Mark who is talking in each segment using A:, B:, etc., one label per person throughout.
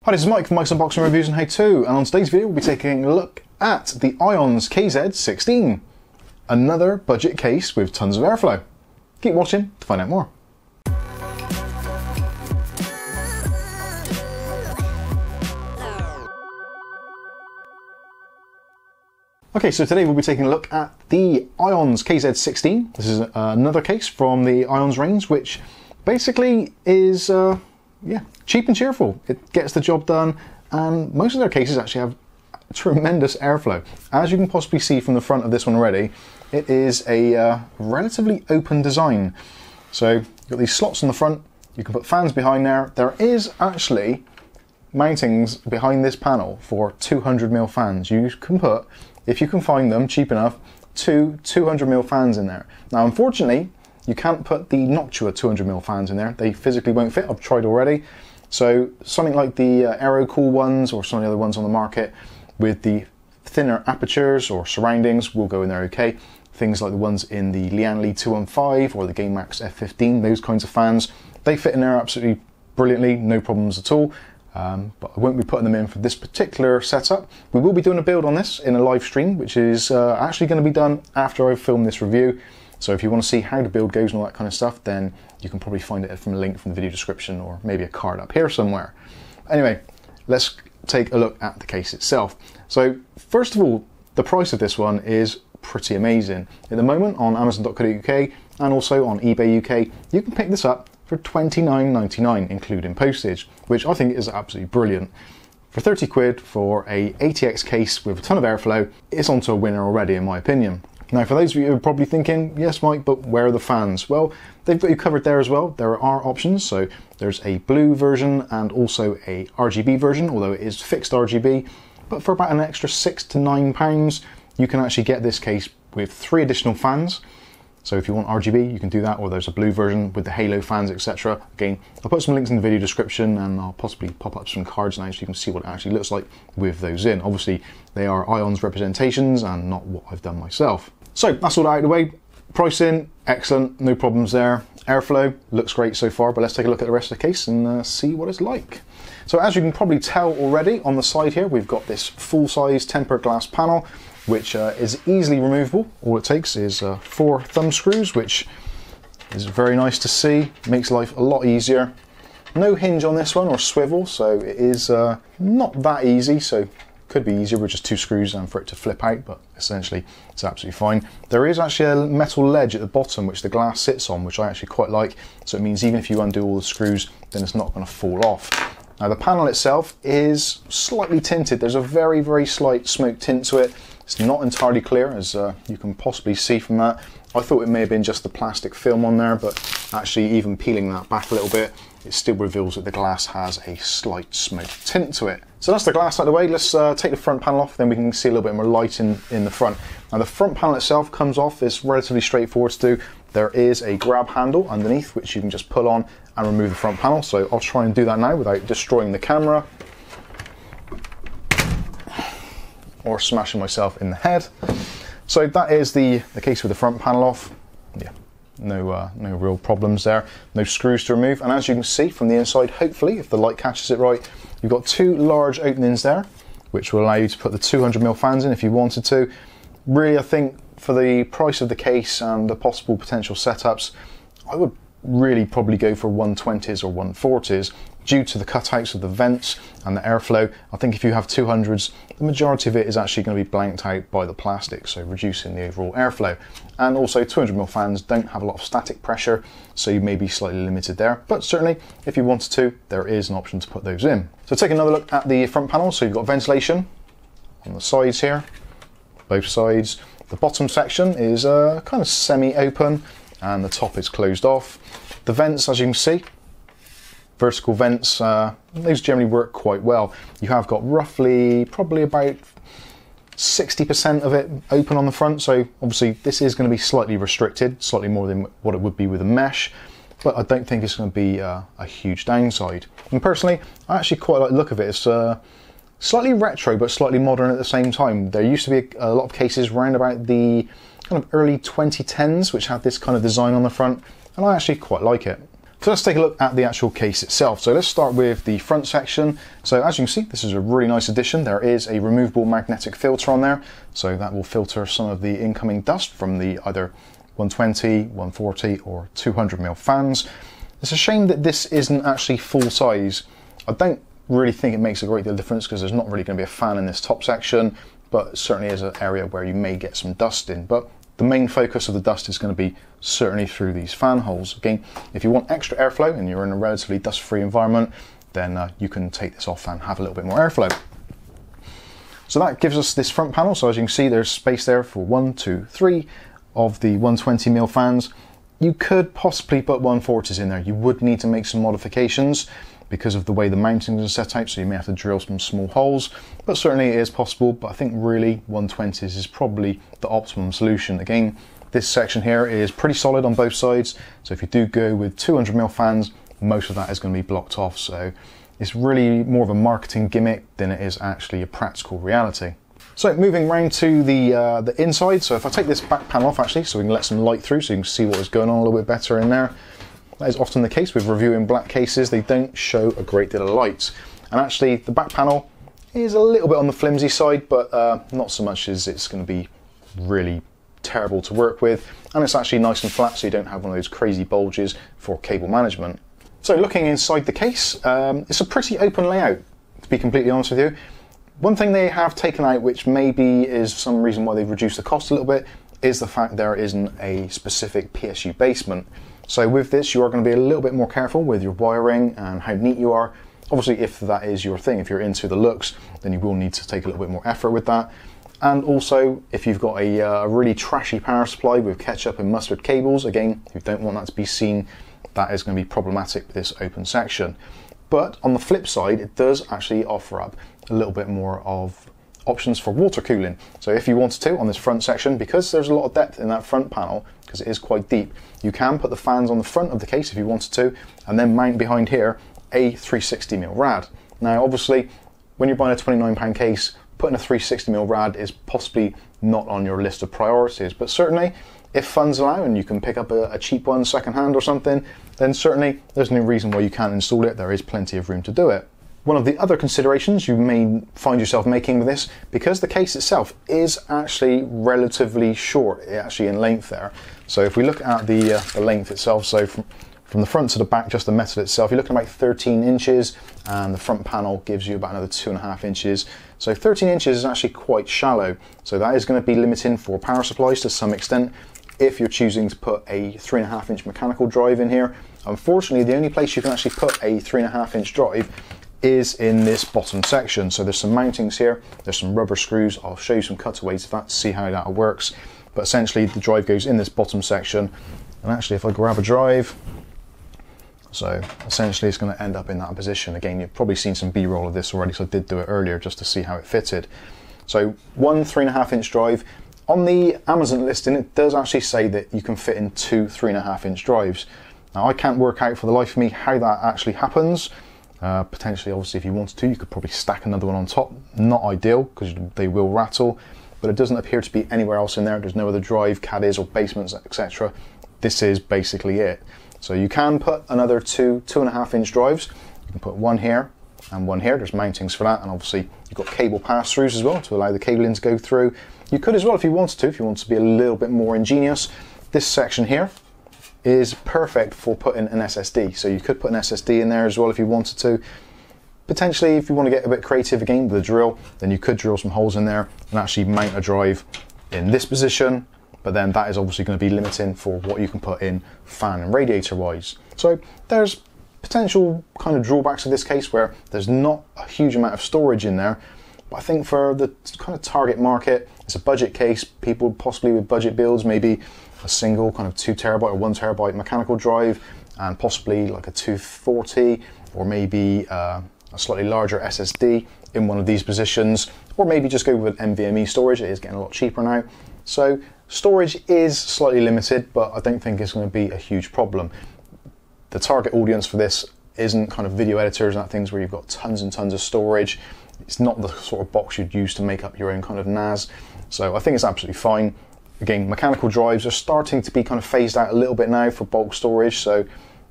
A: Hi, this is Mike from Mike's Unboxing Reviews and How To, and on today's video we'll be taking a look at the IONZ KZ16. Another budget case with tons of airflow. Keep watching to find out more. Okay, so today we'll be taking a look at the IONZ KZ16. This is another case from the IONZ range, which basically is cheap and cheerful. It gets the job done, and most of their cases actually have tremendous airflow. As you can possibly see from the front of this one already, it is a relatively open design. So you've got these slots on the front, you can put fans behind there. There is actually mountings behind this panel for 200mm fans. You can put, if you can find them cheap enough, two 200mm fans in there. Now unfortunately, you can't put the Noctua 200mm fans in there. They physically won't fit. I've tried already. So something like the AeroCool ones or some of the other ones on the market with the thinner apertures or surroundings will go in there okay. Things like the ones in the Lianli 215 or the GameMax F15, those kinds of fans, they fit in there absolutely brilliantly, no problems at all. But I won't be putting them in for this particular setup. We will be doing a build on this in a live stream, which is actually going to be done after I've filmed this review. So if you want to see how the build goes and all that kind of stuff, then you can probably find it from a link from the video description or maybe a card up here somewhere. Anyway, let's take a look at the case itself. So first of all, the price of this one is pretty amazing. At the moment on Amazon.co.uk and also on eBay UK, you can pick this up for £29.99 including postage, which I think is absolutely brilliant. For 30 quid for a ATX case with a ton of airflow, it's onto a winner already in my opinion. Now for those of you who are probably thinking, yes Mike, but where are the fans? Well, they've got you covered there as well. There are options, so there's a blue version and also a RGB version, although it is fixed RGB, but for about an extra £6 to £9, you can actually get this case with 3 additional fans. So if you want RGB, you can do that, or there's a blue version with the halo fans, etc. Again, I'll put some links in the video description and I'll possibly pop up some cards now so you can see what it actually looks like with those in. Obviously, they are IONZ representations and not what I've done myself. So that's all out of the way. Pricing, excellent, no problems there. Airflow, looks great so far, but let's take a look at the rest of the case and see what it's like. So as you can probably tell already, on the side here, we've got this full-size tempered glass panel, which is easily removable. All it takes is 4 thumb screws, which is very nice to see, makes life a lot easier. No hinge on this one or swivel, so it is not that easy, so could be easier with just 2 screws and for it to flip out, but essentially it's absolutely fine. There is actually a metal ledge at the bottom which the glass sits on, which I actually quite like, so it means even if you undo all the screws, then it's not going to fall off. Now the panel itself is slightly tinted. There's a very, very slight smoke tint to it. It's not entirely clear, as you can possibly see from that. I thought it may have been just the plastic film on there, but actually even peeling that back a little bit, it still reveals that the glass has a slight smoke tint to it. So that's the glass out of the way. Let's take the front panel off, then we can see a little bit more light in the front. Now the front panel itself comes off, it's relatively straightforward to do. There is a grab handle underneath, which you can just pull on and remove the front panel. So I'll try and do that now without destroying the camera or smashing myself in the head. So that is the case with the front panel off. Yeah, no real problems there. No screws to remove. And as you can see from the inside, hopefully, if the light catches it right, you've got 2 large openings there, which will allow you to put the 200mm fans in if you wanted to. Really, I think for the price of the case and the possible potential setups, I would really probably go for 120s or 140s due to the cutouts of the vents and the airflow. I think if you have 200s, the majority of it is actually going to be blanked out by the plastic, so reducing the overall airflow. And also 200mm fans don't have a lot of static pressure, so you may be slightly limited there, but certainly if you wanted to, there is an option to put those in. So take another look at the front panel. So you've got ventilation on the sides here, both sides. The bottom section is kind of semi-open and the top is closed off. The vents, as you can see, vertical vents, those generally work quite well. You have got roughly, probably about 60% of it open on the front, so obviously this is going to be slightly restricted, slightly more than what it would be with a mesh, but I don't think it's going to be a huge downside. And personally, I actually quite like the look of it. It's slightly retro, but slightly modern at the same time. There used to be a lot of cases around about the kind of early 2010s, which had this kind of design on the front, and I actually quite like it. So let's take a look at the actual case itself. So let's start with the front section. So as you can see, this is a really nice addition. There is a removable magnetic filter on there, so that will filter some of the incoming dust from the either 120, 140 or 200mm fans. It's a shame that this isn't actually full size. I don't really think it makes a great deal of difference because there's not really going to be a fan in this top section, but it certainly is an area where you may get some dust in. But the main focus of the dust is going to be certainly through these fan holes. Again, if you want extra airflow and you're in a relatively dust-free environment, then you can take this off and have a little bit more airflow. So that gives us this front panel. So as you can see, there's space there for 1, 2, 3 of the 120mm fans. You could possibly put 140s in there. You would need to make some modifications because of the way the mountings are set out, so you may have to drill some small holes, but certainly it is possible. But I think really 120s is probably the optimum solution. Again, this section here is pretty solid on both sides, so if you do go with 200mm fans, most of that is going to be blocked off, so it's really more of a marketing gimmick than it is actually a practical reality. So moving around to the inside, so if I take this back panel off actually, so we can let some light through so you can see what is going on a little bit better in there. That is often the case with reviewing black cases, they don't show a great deal of light. And actually the back panel is a little bit on the flimsy side, but not so much as it's going to be really terrible to work with. And it's actually nice and flat, so you don't have one of those crazy bulges for cable management. So looking inside the case, it's a pretty open layout, to be completely honest with you. One thing they have taken out, which maybe is some reason why they've reduced the cost a little bit, is the fact there isn't a specific PSU basement. So with this, you are going to be a little bit more careful with your wiring and how neat you are. Obviously, if that is your thing, if you're into the looks, then you will need to take a little bit more effort with that. And also, if you've got a really trashy power supply with ketchup and mustard cables, again, you don't want that to be seen, that is going to be problematic with this open section. But on the flip side, it does actually offer up a little bit more of options for water cooling. So if you wanted to, on this front section, because there's a lot of depth in that front panel, because it is quite deep, you can put the fans on the front of the case if you wanted to, and then mount behind here a 360mm rad. Now obviously, when you're buying a £29 case, putting a 360mm rad is possibly not on your list of priorities, but certainly if funds allow and you can pick up a cheap one second hand or something, then certainly there's no reason why you can't install it. There is plenty of room to do it. One of the other considerations you may find yourself making with this, because the case itself is actually relatively short, actually in length there. So if we look at the length itself, so from the front to the back, just the metal itself, you're looking at about 13 inches, and the front panel gives you about another 2.5 inches. So 13 inches is actually quite shallow. So that is going to be limiting for power supplies to some extent. If you're choosing to put a 3.5-inch mechanical drive in here, unfortunately the only place you can actually put a 3.5-inch drive is in this bottom section. So there's some mountings here, there's some rubber screws, I'll show you some cutaways of that to see how that works. But essentially the drive goes in this bottom section, and actually if I grab a drive, so essentially it's going to end up in that position. Again, you've probably seen some B-roll of this already, so I did do it earlier just to see how it fitted. So one 3.5-inch drive. On the Amazon listing, it does actually say that you can fit in two 3.5-inch drives. Now I can't work out for the life of me how that actually happens. Potentially, obviously, if you wanted to, you could probably stack another one on top. Not ideal, because they will rattle, but it doesn't appear to be anywhere else in there. There's no other drive, caddies or basements, etc. This is basically it. So you can put another two 2.5-inch drives. You can put one here and one here. There's mountings for that, and obviously you've got cable pass-throughs as well to allow the cabling to go through. You could as well if you wanted to, if you want to be a little bit more ingenious. This section here is perfect for putting an SSD. So you could put an SSD in there as well if you wanted to. Potentially, if you want to get a bit creative again with a drill, then you could drill some holes in there and actually mount a drive in this position. But then that is obviously going to be limiting for what you can put in fan and radiator wise. So there's potential kind of drawbacks to this case where there's not a huge amount of storage in there. But I think for the kind of target market, it's a budget case. People possibly with budget builds, maybe a single kind of 2 terabyte or 1 terabyte mechanical drive, and possibly like a 240 or maybe a slightly larger SSD in one of these positions, or maybe just go with NVMe storage. It is getting a lot cheaper now. So storage is slightly limited, but I don't think it's going to be a huge problem. The target audience for this isn't kind of video editors and that things where you've got tons and tons of storage. It's not the sort of box you'd use to make up your own kind of NAS. So I think it's absolutely fine. Again, mechanical drives are starting to be kind of phased out a little bit now for bulk storage. So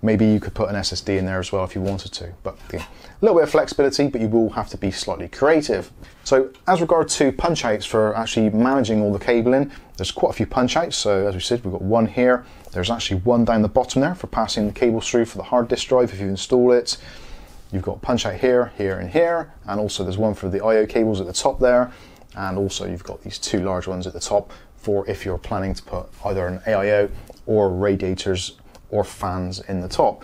A: Maybe you could put an SSD in there as well if you wanted to, but a little bit of flexibility, but you will have to be slightly creative. So as regard to punch outs for actually managing all the cabling, there's quite a few punch outs. So as we said, we've got one here. There's actually one down the bottom there for passing the cables through for the hard disk drive if you install it. You've got punch out here, here and here, and also there's one for the IO cables at the top there, and also you've got these two large ones at the top for if you're planning to put either an AIO or radiators or fans in the top.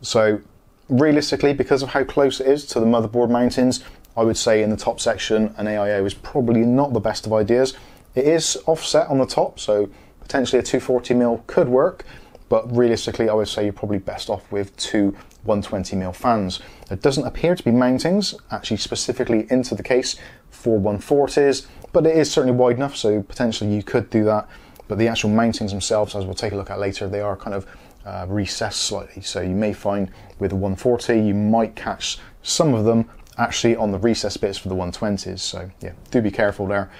A: So realistically, because of how close it is to the motherboard mountings, I would say in the top section an AIO is probably not the best of ideas. It is offset on the top, so potentially a 240mm could work, but realistically I would say you're probably best off with two 120mm fans. There doesn't appear to be mountings actually specifically into the case for 140s, but it is certainly wide enough, so potentially you could do that. But the actual mountings themselves, as we'll take a look at later, they are kind of recessed slightly. So you may find with a 140 you might catch some of them actually on the recessed bits for the 120s. So yeah, do be careful there.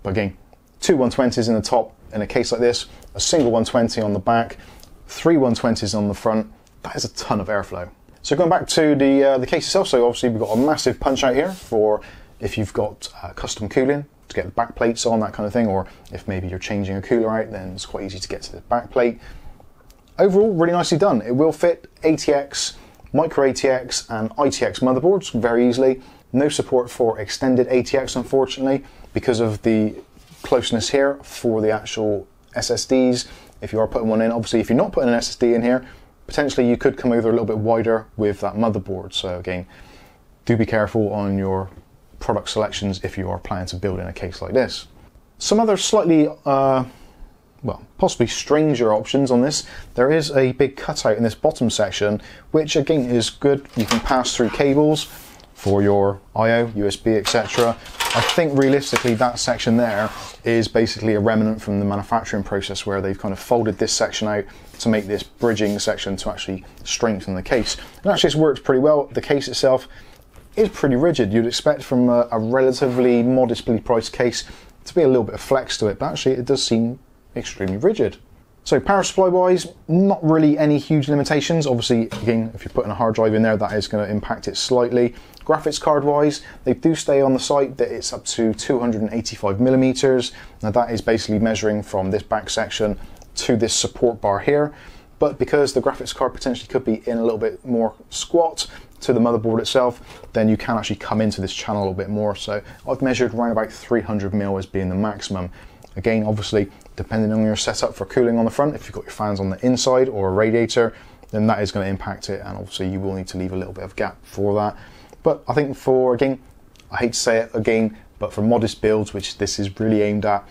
A: But again, two 120s in the top in a case like this, a single 120 on the back, three 120s on the front. That is a ton of airflow. So going back to the case itself, so obviously we've got a massive punch out here for if you've got custom cooling to get the back plates on, that kind of thing, or if maybe you're changing a cooler out, then it's quite easy to get to the back plate. Overall, really nicely done. It will fit ATX, micro ATX and ITX motherboards very easily. No support for extended ATX, unfortunately, because of the closeness here for the actual SSDs. If you are putting one in, obviously if you're not putting an SSD in here, potentially you could come over a little bit wider with that motherboard. So again, do be careful on your product selections if you are planning to build in a case like this. Some other slightly well, possibly stranger options on this. There is a big cutout in this bottom section, which again is good. You can pass through cables for your IO, USB, etc. I think realistically that section there is basically a remnant from the manufacturing process where they've kind of folded this section out to make this bridging section to actually strengthen the case. And actually it's worked pretty well. The case itself is pretty rigid. You'd expect from a relatively modestly priced case to be a little bit of flex to it, but actually it does seem extremely rigid. So power supply wise, not really any huge limitations. Obviously, again, if you're putting a hard drive in there, that is going to impact it slightly. Graphics card wise, they do stay on the site that it's up to 285mm. Now that is basically measuring from this back section to this support bar here. But because the graphics card potentially could be in a little bit more squat to the motherboard itself, then you can actually come into this channel a little bit more. So I've measured around about 300mm as being the maximum. Again, obviously, depending on your setup for cooling on the front, if you've got your fans on the inside or a radiator, then that is going to impact it, and obviously you will need to leave a little bit of gap for that. But I think for, again, I hate to say it again, but for modest builds, which this is really aimed at,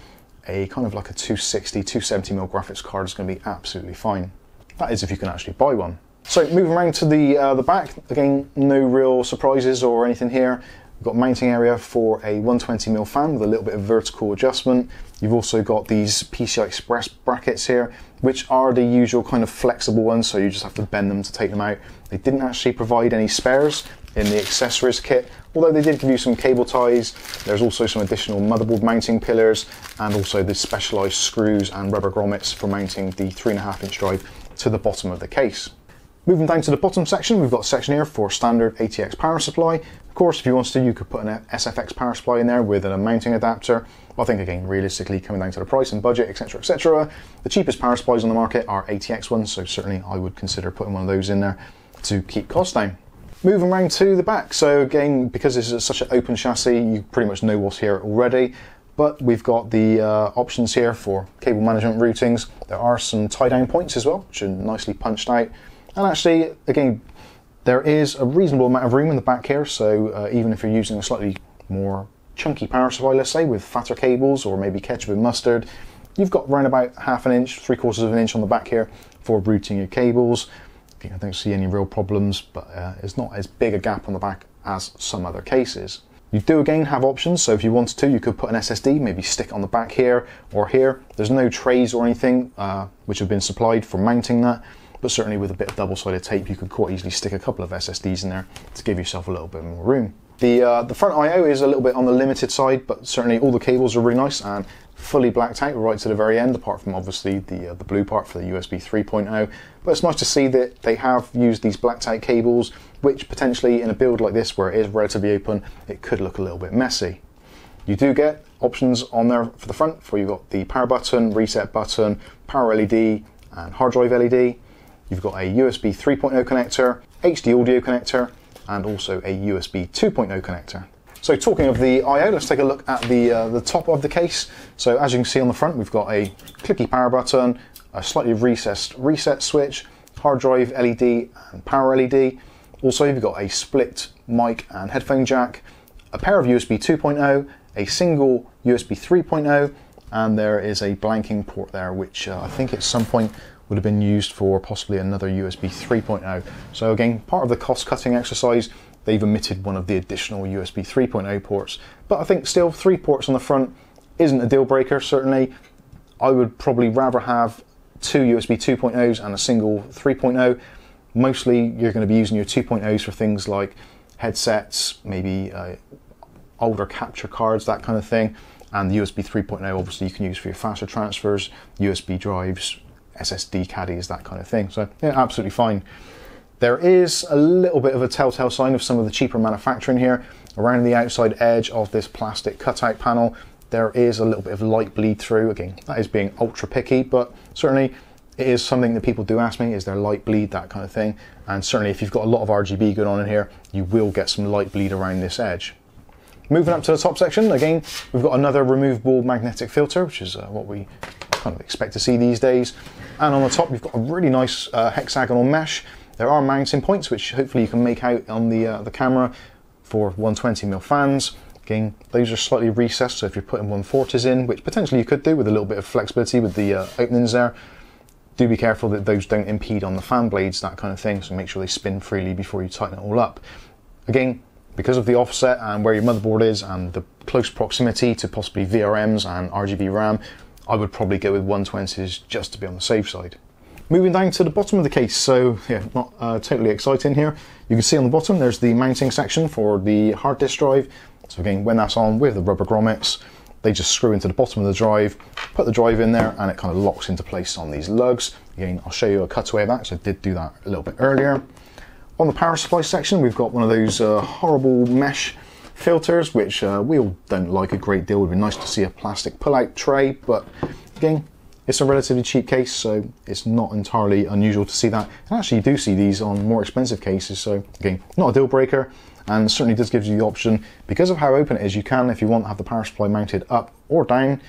A: a kind of like a 260, 270mm graphics card is going to be absolutely fine. That is if you can actually buy one. So moving around to the back, again, no real surprises or anything here. We've got mounting area for a 120mm fan with a little bit of vertical adjustment. You've also got these PCI Express brackets here, which are the usual kind of flexible ones, so you just have to bend them to take them out. They didn't actually provide any spares in the accessories kit, although they did give you some cable ties. There's also some additional motherboard mounting pillars, and also the specialized screws and rubber grommets for mounting the 3.5-inch drive to the bottom of the case. Moving down to the bottom section, we've got a section here for standard ATX power supply. Of course, if you wanted to, you could put an SFX power supply in there with a mounting adapter. I think, again, realistically, coming down to the price and budget, etc., etc., the cheapest power supplies on the market are ATX ones, so certainly I would consider putting one of those in there to keep costs down. Moving around to the back, so again, because this is such an open chassis, you pretty much know what's here already, but we've got the options here for cable management routings. There are some tie-down points as well, which are nicely punched out. And actually, again, there is a reasonable amount of room in the back here, so even if you're using a slightly more chunky power supply, let's say, with fatter cables or maybe ketchup and mustard, you've got around about 1/2 inch, 3/4 of an inch on the back here for routing your cables. I don't see any real problems, but it's not as big a gap on the back as some other cases. You do again have options, so if you wanted to, you could put an SSD, maybe stick it on the back here or here. There's no trays or anything which have been supplied for mounting that, but certainly with a bit of double-sided tape, you could quite easily stick a couple of SSDs in there to give yourself a little bit more room. The front I/O is a little bit on the limited side, but certainly all the cables are really nice, and fully blacked out right to the very end, apart from obviously the blue part for the USB 3.0. But it's nice to see that they have used these blacked out cables, which potentially in a build like this where it is relatively open, it could look a little bit messy. You do get options on there for the front, for you've got the power button, reset button, power LED and hard drive LED. You've got a USB 3.0 connector, HD audio connector, and also a USB 2.0 connector. So talking of the I/O, let's take a look at the top of the case. So as you can see on the front, we've got a clicky power button, a slightly recessed reset switch, hard drive LED and power LED. Also you've got a split mic and headphone jack, a pair of USB 2.0, a single USB 3.0, and there is a blanking port there, which I think at some point would have been used for possibly another USB 3.0. So again, part of the cost-cutting exercise, they've omitted one of the additional USB 3.0 ports. But I think still 3 ports on the front isn't a deal breaker, certainly. I would probably rather have 2 USB 2.0s and a single 3.0. Mostly you're going to be using your 2.0s for things like headsets, maybe older capture cards, that kind of thing. And the USB 3.0 obviously you can use for your faster transfers, USB drives, SSD caddies, that kind of thing. So yeah, absolutely fine. There is a little bit of a telltale sign of some of the cheaper manufacturing here. Around the outside edge of this plastic cutout panel, there is a little bit of light bleed through. Again, that is being ultra picky, but certainly it is something that people do ask me, is there light bleed, that kind of thing. And certainly if you've got a lot of RGB going on in here, you will get some light bleed around this edge. Moving up to the top section, again, we've got another removable magnetic filter, which is what we kind of expect to see these days. And on the top, you've got a really nice hexagonal mesh. There are mounting points, which hopefully you can make out on the camera for 120mm fans. Again, those are slightly recessed, so if you're putting 140s in, which potentially you could do with a little bit of flexibility with the openings there, do be careful that those don't impede on the fan blades, that kind of thing, so make sure they spin freely before you tighten it all up. Again, because of the offset and where your motherboard is and the close proximity to possibly VRMs and RGB RAM, I would probably go with 120s just to be on the safe side. Moving down to the bottom of the case, so yeah, not totally exciting here. You can see on the bottom there's the mounting section for the hard disk drive. So again, when that's on with the rubber grommets, they just screw into the bottom of the drive, put the drive in there, and it kind of locks into place on these lugs. Again, I'll show you a cutaway of that, because I did do that a little bit earlier. On the power supply section, we've got one of those horrible mesh filters, which we all don't like a great deal. It would be nice to see a plastic pull-out tray, but again, it's a relatively cheap case, so it's not entirely unusual to see that. And actually, you do see these on more expensive cases, so again, not a deal breaker, and certainly does give you the option, because of how open it is, you can, if you want, have the power supply mounted up or down.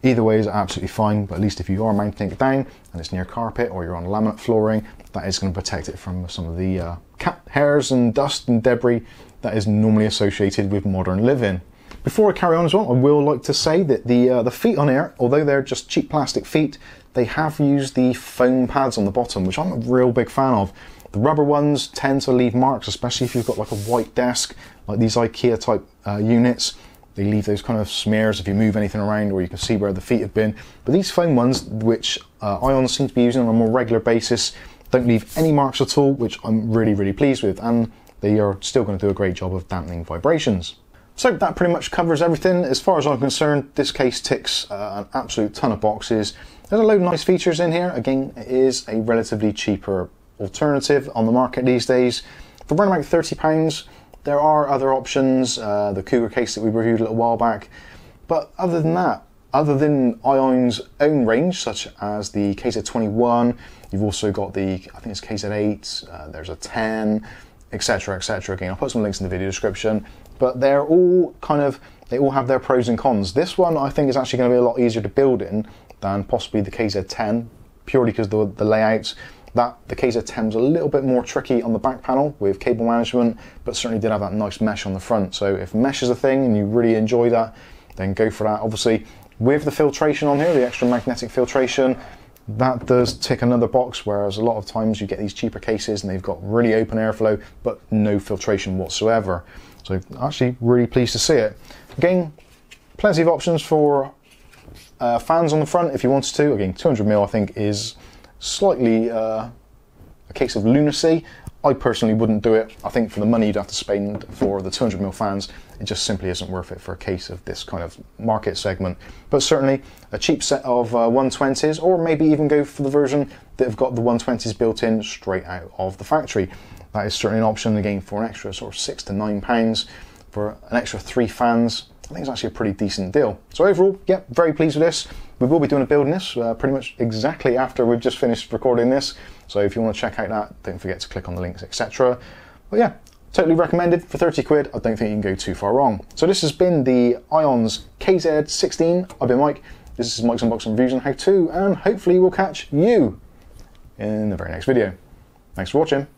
A: Either way is absolutely fine, but at least if you are mounting it down and it's near carpet or you're on laminate flooring, that is going to protect it from some of the cat hairs and dust and debris that is normally associated with modern living. Before I carry on as well, I will like to say that the feet on here, although they're just cheap plastic feet, they have used the foam pads on the bottom, which I'm a real big fan of. The rubber ones tend to leave marks, especially if you've got like a white desk, like these IKEA type units. They leave those kind of smears if you move anything around, or you can see where the feet have been. But these foam ones, which IONZ seem to be using on a more regular basis, don't leave any marks at all, which I'm really, really pleased with. And they are still going to do a great job of dampening vibrations. So that pretty much covers everything. As far as I'm concerned, this case ticks an absolute ton of boxes. There's a load of nice features in here. Again, it is a relatively cheaper alternative on the market these days. For around about £30, there are other options, the Cougar case that we reviewed a little while back. But other than that, other than IONZ's own range, such as the KZ21, you've also got the, I think it's KZ8, there's a 10, etc, etc. Again, I'll put some links in the video description, but they're all they all have their pros and cons. This one I think is actually going to be a lot easier to build in than possibly the KZ10, purely because the layouts. The KZ10's a little bit more tricky on the back panel with cable management, but certainly did have that nice mesh on the front. So if mesh is a thing and you really enjoy that, then go for that. Obviously, with the filtration on here, the extra magnetic filtration, that does tick another box, whereas a lot of times you get these cheaper cases and they've got really open airflow, but no filtration whatsoever. So actually really pleased to see it. Again, plenty of options for fans on the front if you wanted to. Again, 200mm I think is slightly a case of lunacy. I personally wouldn't do it. I think for the money you'd have to spend for the 200mm fans, it just simply isn't worth it for a case of this kind of market segment. But certainly a cheap set of 120s, or maybe even go for the version that have got the 120s built in straight out of the factory. That is certainly an option, again, for an extra sort of £6 to £9 for an extra 3 fans. I think it's actually a pretty decent deal. So overall, yeah, very pleased with this. We will be doing a build in this pretty much exactly after we've just finished recording this. So if you want to check out that, don't forget to click on the links, etc. But yeah, totally recommended for 30 quid. I don't think you can go too far wrong. So this has been the IONZ KZ16. I've been Mike. This is Mike's Unboxing Reviews and How To, and hopefully we'll catch you in the very next video. Thanks for watching.